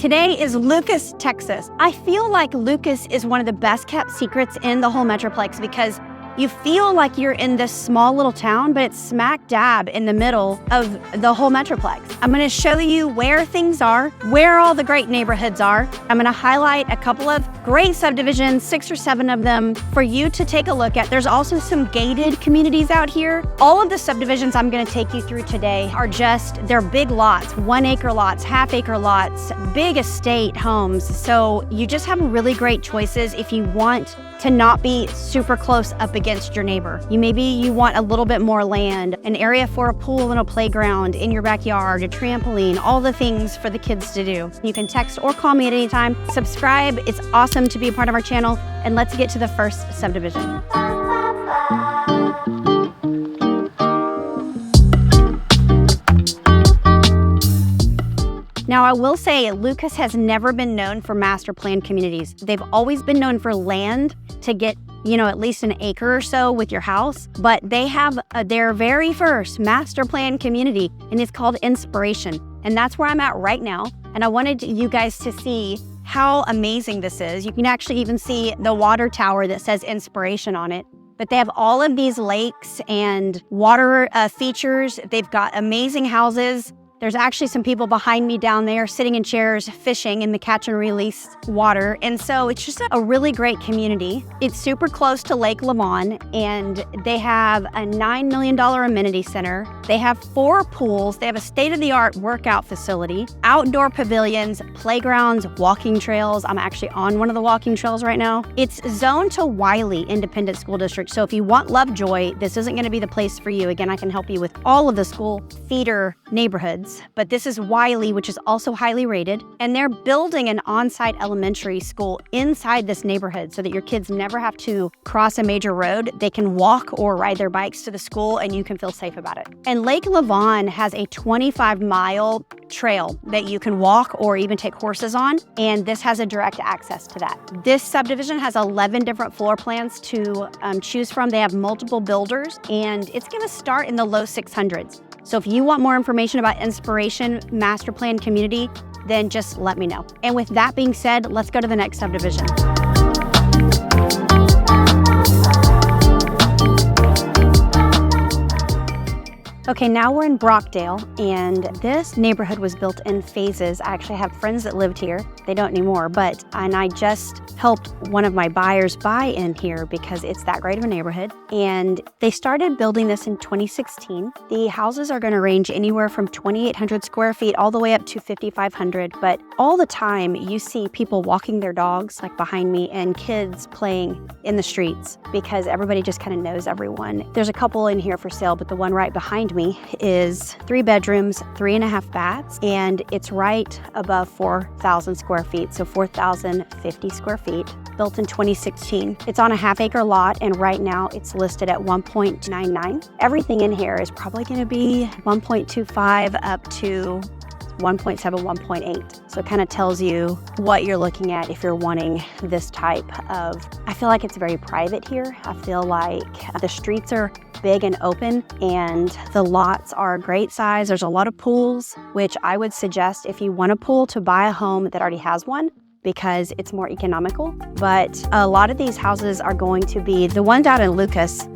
Today is Lucas, Texas. I feel like Lucas is one of the best kept secrets in the whole metroplex because you feel like you're in this small little town, but it's smack dab in the middle of the whole metroplex. I'm gonna show you where things are, where all the great neighborhoods are. I'm gonna highlight a couple of great subdivisions, 6 or 7 of them for you to take a look at. There's also some gated communities out here. All of the subdivisions I'm gonna take you through today are they're big lots, 1 acre lots, half-acre lots, big estate homes. So you just have really great choices if you want to not be super close up against your neighbor. Maybe you want a little bit more land, an area for a pool and a playground in your backyard, a trampoline, all the things for the kids to do. You can text or call me at any time. Subscribe, it's awesome to be a part of our channel, and let's get to the first subdivision. Now, I will say Lucas has never been known for master plan communities. They've always been known for land to get, at least an acre or so with your house. But they have their very first master plan community, and it's called Inspiration. And that's where I'm at right now. And I wanted you guys to see how amazing this is. You can actually even see the water tower that says Inspiration on it. But they have all of these lakes and water features. They've got amazing houses. There's actually some people behind me down there sitting in chairs fishing in the catch and release water. And so it's just a really great community. It's super close to Lake Lavon, and they have a $9 million amenity center. They have 4 pools. They have a state-of-the-art workout facility, outdoor pavilions, playgrounds, walking trails. I'm actually on one of the walking trails right now. It's zoned to Wiley Independent School District. So if you want Lovejoy, this isn't going to be the place for you. Again, I can help you with all of the school feeder neighborhoods. But this is Wiley, which is also highly rated, and they're building an on-site elementary school inside this neighborhood so that your kids never have to cross a major road. They can walk or ride their bikes to the school, and you can feel safe about it. And Lake Lavon has a 25-mile trail that you can walk or even take horses on, and this has a direct access to that. This subdivision has 11 different floor plans to choose from. They have multiple builders, and it's going to start in the low 600s. So if you want more information about Inspiration Master Plan Community, then just let me know. And with that being said, let's go to the next subdivision. Okay, now we're in Brockdale, and this neighborhood was built in phases. I actually have friends that lived here. They don't anymore, and I just helped one of my buyers buy in here because it's that great of a neighborhood. And they started building this in 2016. The houses are gonna range anywhere from 2,800 square feet all the way up to 5,500. But all the time you see people walking their dogs, like behind me, and kids playing in the streets because everybody just kind of knows everyone. There's a couple in here for sale, but the one right behind me is 3 bedrooms, 3.5 baths, and it's right above 4,000 square feet, so 4,050 square feet, built in 2016. It's on a half-acre lot, and right now it's listed at 1.99. Everything in here is probably going to be 1.25 up to 1.7, 1.8. So it kind of tells you what you're looking at if you're wanting this type of, I feel like it's very private here. I feel like the streets are big and open, and the lots are a great size. There's a lot of pools, which I would suggest if you want a pool to buy a home that already has one, because it's more economical. But a lot of these houses are going to be, the ones out in Lucas,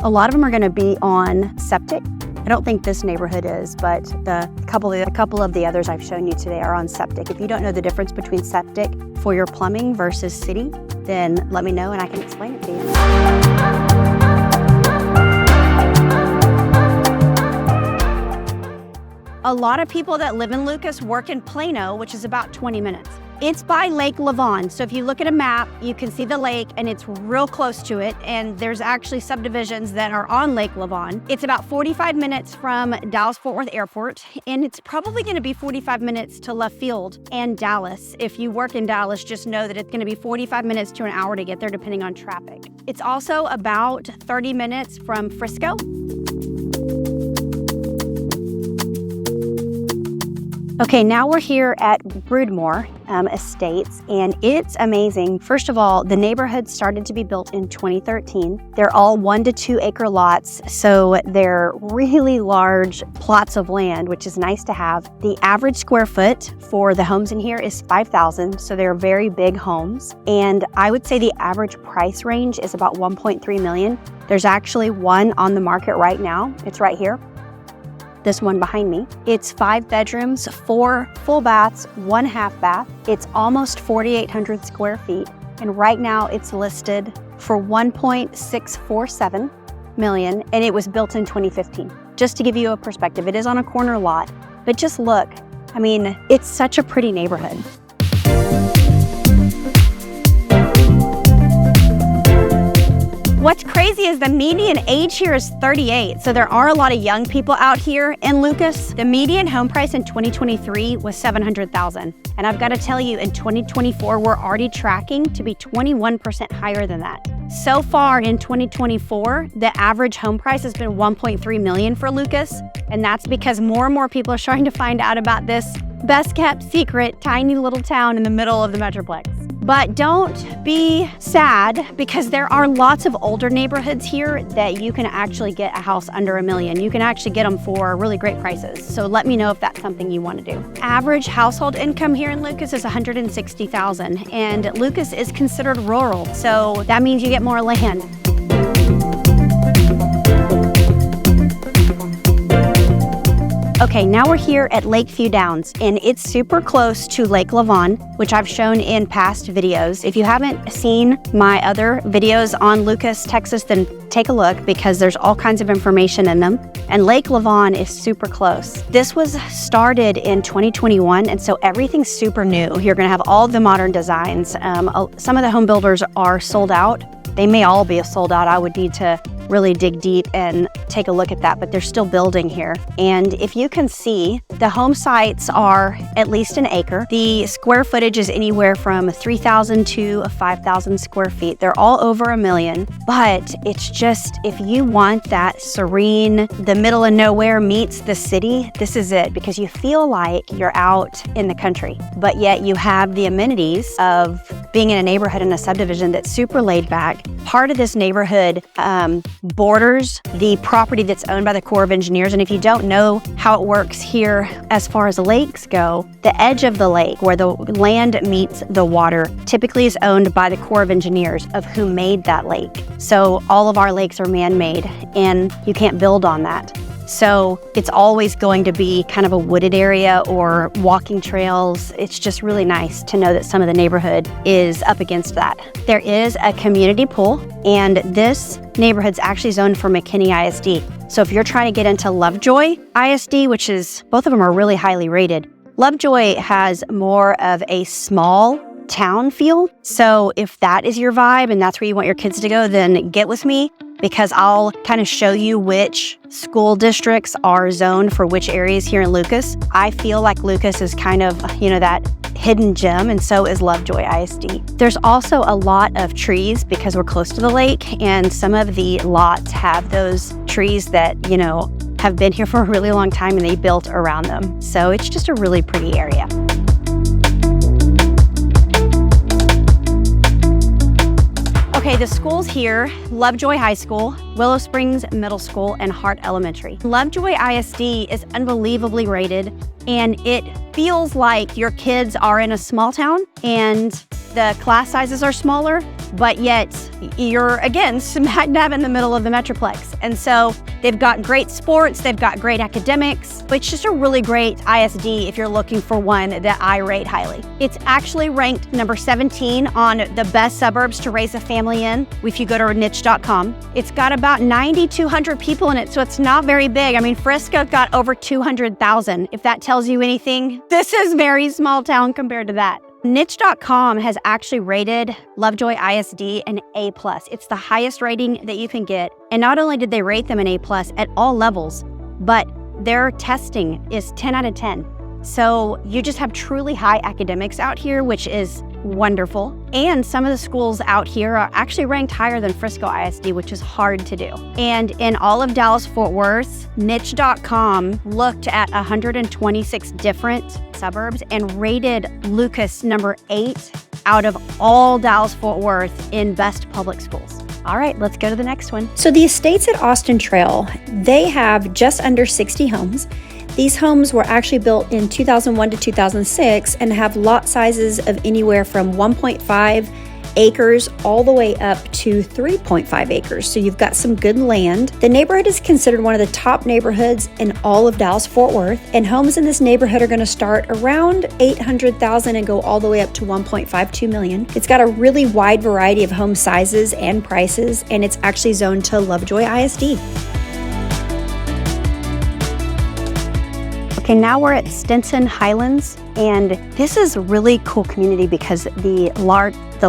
a lot of them are going to be on septic. I don't think this neighborhood is, but a couple of the others I've shown you today are on septic. If you don't know the difference between septic for your plumbing versus city, then let me know and I can explain it to you. A lot of people that live in Lucas work in Plano, which is about 20 minutes. It's by Lake Lavon, so if you look at a map, you can see the lake and it's real close to it, and there's actually subdivisions that are on Lake Lavon. It's about 45 minutes from Dallas-Fort Worth Airport, and it's probably gonna be 45 minutes to left field and Dallas. If you work in Dallas, just know that it's gonna be 45 minutes to an hour to get there depending on traffic. It's also about 30 minutes from Frisco. Okay, now we're here at Broodmore Estates, and it's amazing. First of all, the neighborhood started to be built in 2013. They're all 1 to 2 acre lots, so they're really large plots of land, which is nice to have. The average square foot for the homes in here is 5,000, so they're very big homes. And I would say the average price range is about 1.3 million. There's actually one on the market right now. It's right here. This one behind me. It's 5 bedrooms, 4 full baths, 1 half bath. It's almost 4,800 square feet. And right now it's listed for 1.647 million, and it was built in 2015. Just to give you a perspective, it is on a corner lot, but just look. I mean, it's such a pretty neighborhood. What's crazy is the median age here is 38, so there are a lot of young people out here in Lucas. The median home price in 2023 was $700,000, and I've got to tell you, in 2024, we're already tracking to be 21% higher than that. So far in 2024, the average home price has been 1.3 million for Lucas, and that's because more and more people are starting to find out about this best kept secret, tiny little town in the middle of the metroplex. But don't be sad, because there are lots of older neighborhoods here that you can actually get a house under $1 million. You can actually get them for really great prices. So let me know if that's something you want to do. Average household income here in Lucas is $160,000, and Lucas is considered rural, so that means you get more land. Okay, now we're here at Lakeview Downs, and it's super close to Lake Lavon, which I've shown in past videos. If you haven't seen my other videos on Lucas, Texas, then take a look, because there's all kinds of information in them. And Lake Lavon is super close. This was started in 2021, and so everything's super new. You're gonna have all the modern designs. Some of the home builders are sold out. They may all be sold out. I would need to really dig deep and take a look at that, but they're still building here. And if you can see, the home sites are at least an acre. The square footage is anywhere from 3,000 to 5,000 square feet. They're all over $1 million, but it's just, if you want that serene, the middle of nowhere meets the city, this is it, because you feel like you're out in the country, but yet you have the amenities of being in a neighborhood in a subdivision that's super laid back. Part of this neighborhood borders the property that's owned by the Corps of Engineers. And if you don't know how it works here as far as lakes go, the edge of the lake where the land meets the water typically is owned by the Corps of Engineers, of who made that lake. So all of our lakes are man-made, and you can't build on that. So it's always going to be kind of a wooded area or walking trails. It's just really nice to know that some of the neighborhood is up against that. There is a community pool, and this neighborhood's actually zoned for McKinney ISD. So if you're trying to get into Lovejoy ISD, which is, both of them are really highly rated, Lovejoy has more of a small town feel. So if that is your vibe and that's where you want your kids to go, then get with me, because I'll kind of show you which school districts are zoned for which areas here in Lucas. I feel like Lucas is kind of, that hidden gem, and so is Lovejoy ISD. There's also a lot of trees because we're close to the lake, and some of the lots have those trees that, have been here for a really long time, and they built around them. So it's just a really pretty area. Okay, the schools here: Lovejoy High School, Willow Springs Middle School, and Hart Elementary. Lovejoy ISD is unbelievably rated, and it feels like your kids are in a small town and the class sizes are smaller, but yet you're, again, smack dab in the middle of the metroplex. And so they've got great sports, they've got great academics. It's just a really great ISD if you're looking for one that I rate highly. It's actually ranked number 17 on the best suburbs to raise a family in if you go to niche.com. It's got about 9,200 people in it, so it's not very big. I mean, Frisco's got over 200,000. If that tells you anything, this is very small town compared to that. Niche.com has actually rated Lovejoy ISD an A+. It's the highest rating that you can get. And not only did they rate them an A+ at all levels, but their testing is 10 out of 10. So you just have truly high academics out here, which is wonderful. And some of the schools out here are actually ranked higher than Frisco ISD, which is hard to do. And in all of Dallas-Fort Worth, niche.com looked at 126 different suburbs and rated Lucas number 8 out of all Dallas-Fort Worth in best public schools. All right, let's go to the next one. So the estates at Austin Trail, they have just under 60 homes. These homes were actually built in 2001 to 2006 and have lot sizes of anywhere from 1.5 acres all the way up to 3.5 acres. So you've got some good land. The neighborhood is considered one of the top neighborhoods in all of Dallas-Fort Worth, and homes in this neighborhood are going to start around $800,000 and go all the way up to $1.52 million. It's got a really wide variety of home sizes and prices, and it's actually zoned to Lovejoy ISD. Okay, now we're at Stinson Highlands, and this is a really cool community because the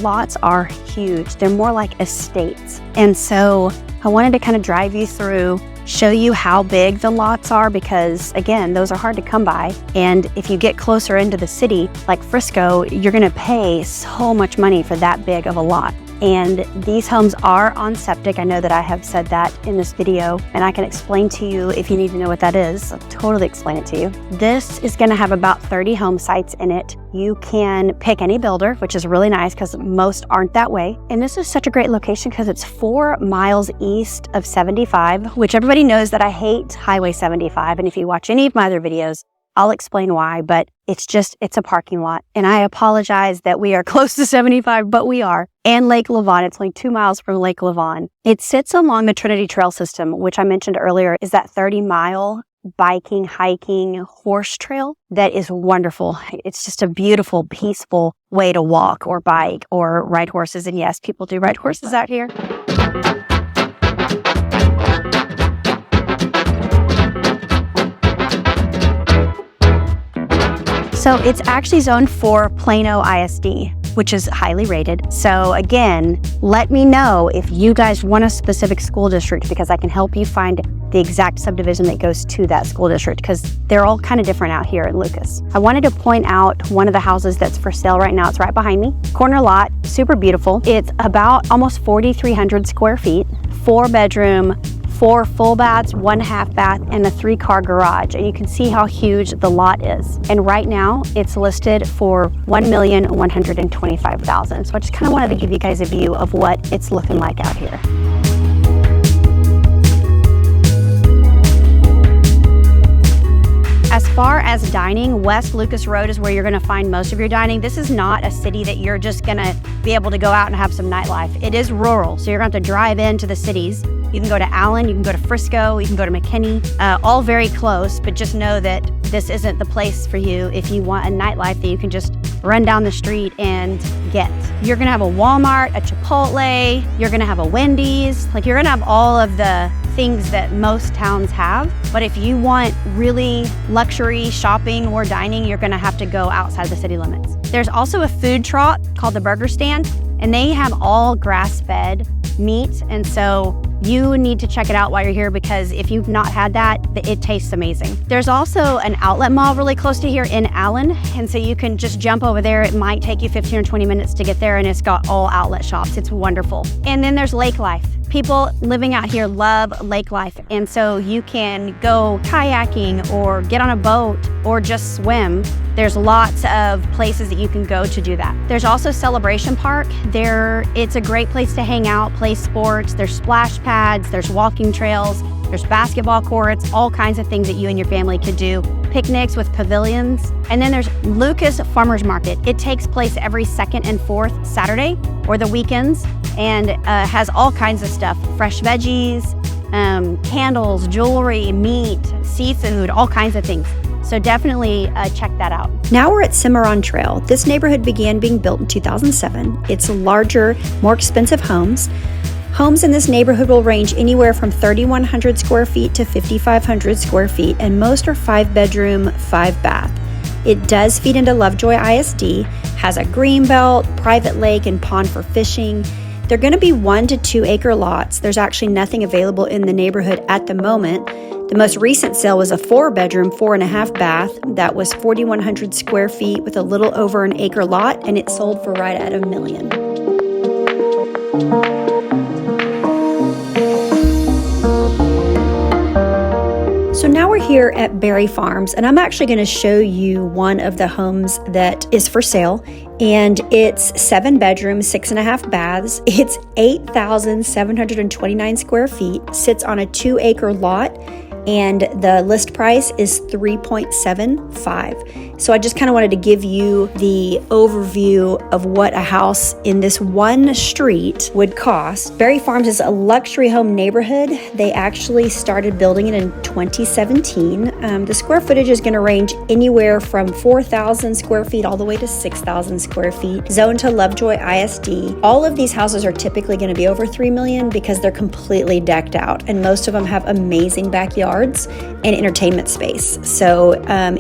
lots are huge. They're more like estates. And so I wanted to kind of drive you through, show you how big the lots are because, again, those are hard to come by. And if you get closer into the city, like Frisco, you're gonna pay so much money for that big of a lot. And these homes are on septic. I know that I have said that in this video, and I can explain to you if you need to know what that is. I'll totally explain it to you. This is gonna have about 30 home sites in it. You can pick any builder, which is really nice because most aren't that way. And this is such a great location because it's 4 miles east of 75, which everybody knows that I hate Highway 75. And if you watch any of my other videos, I'll explain why, but it's a parking lot. And I apologize that we are close to 75, but we are. And Lake Lavon, it's only 2 miles from Lake Lavon. It sits along the Trinity Trail system, which I mentioned earlier is that 30-mile biking, hiking, horse trail that is wonderful. It's just a beautiful, peaceful way to walk or bike or ride horses. And yes, people do ride horses out here. So it's actually zoned for Plano ISD, which is highly rated. So again, let me know if you guys want a specific school district because I can help you find the exact subdivision that goes to that school district because they're all kind of different out here in Lucas. I wanted to point out one of the houses that's for sale right now. It's right behind me. Corner lot, super beautiful. It's about almost 4,300 square feet, 4-bedroom, 4 full baths, 1 half bath, and a 3-car garage. And you can see how huge the lot is. And right now it's listed for $1,125,000. So I just kind of wanted to give you guys a view of what it's looking like out here. As far as dining, West Lucas Road is where you're gonna find most of your dining. This is not a city that you're just gonna be able to go out and have some nightlife. It is rural, so you're gonna have to drive into the cities. You can go to Allen, you can go to Frisco, you can go to McKinney, all very close, but just know that this isn't the place for you if you want a nightlife that you can just run down the street and get. You're gonna have a Walmart, a Chipotle, you're gonna have a Wendy's, like you're gonna have all of the things that most towns have. But if you want really luxury shopping or dining, you're gonna have to go outside the city limits. There's also a food truck called the Burger Stand, and they have all grass-fed meat, and so you need to check it out while you're here because if you've not had that, it tastes amazing. There's also an outlet mall really close to here in Allen, and so you can just jump over there. It might take you 15 or 20 minutes to get there, and it's got all outlet shops. It's wonderful. And then there's lake life. People living out here love lake life, and so you can go kayaking or get on a boat or just swim. There's lots of places that you can go to do that. There's also Celebration Park. It's a great place to hang out, play sports. There's splash pads, there's walking trails, there's basketball courts, all kinds of things that you and your family could do. Picnics with pavilions. And then there's Lucas Farmers Market. It takes place every 2nd and 4th Saturday or the weekends, and has all kinds of stuff, fresh veggies, candles, jewelry, meat, seafood, all kinds of things. So definitely check that out. Now we're at Cimarron Trail. This neighborhood began being built in 2007. It's larger, more expensive homes. Homes in this neighborhood will range anywhere from 3,100 square feet to 5,500 square feet, and most are 5-bedroom, 5-bath. It does feed into Lovejoy ISD, has a greenbelt, private lake, and pond for fishing. They're going to be 1 to 2 acre lots. There's actually nothing available in the neighborhood at the moment. The most recent sale was a 4-bedroom, 4.5 bath that was 4,100 square feet with a little over an acre lot, and it sold for right at $1 million. So now we're here at Berry Farms, and I'm actually going to show you one of the homes that is for sale. And it's 7 bedrooms, 6.5 baths. It's 8,729 square feet, sits on a 2-acre lot, and the list price is $3.75. So I just kind of wanted to give you the overview of what a house in this one street would cost. Berry Farms is a luxury home neighborhood. They actually started building it in 2017. The square footage is going to range anywhere from 4,000 square feet all the way to 6,000 square feet, zoned to Lovejoy ISD. All of these houses are typically going to be over $3 million because they're completely decked out, and most of them have amazing backyards and entertainment space. So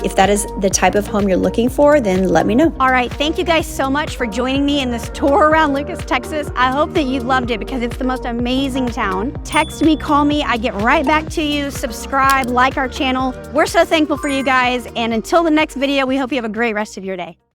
if that is the type of home you're looking for, then let me know. All right, thank you guys so much for joining me in this tour around Lucas, Texas. I hope that you loved it because it's the most amazing town. Text me, call me, I get right back to you. Subscribe, like our channel. We're so thankful for you guys, and until the next video, we hope you have a great rest of your day.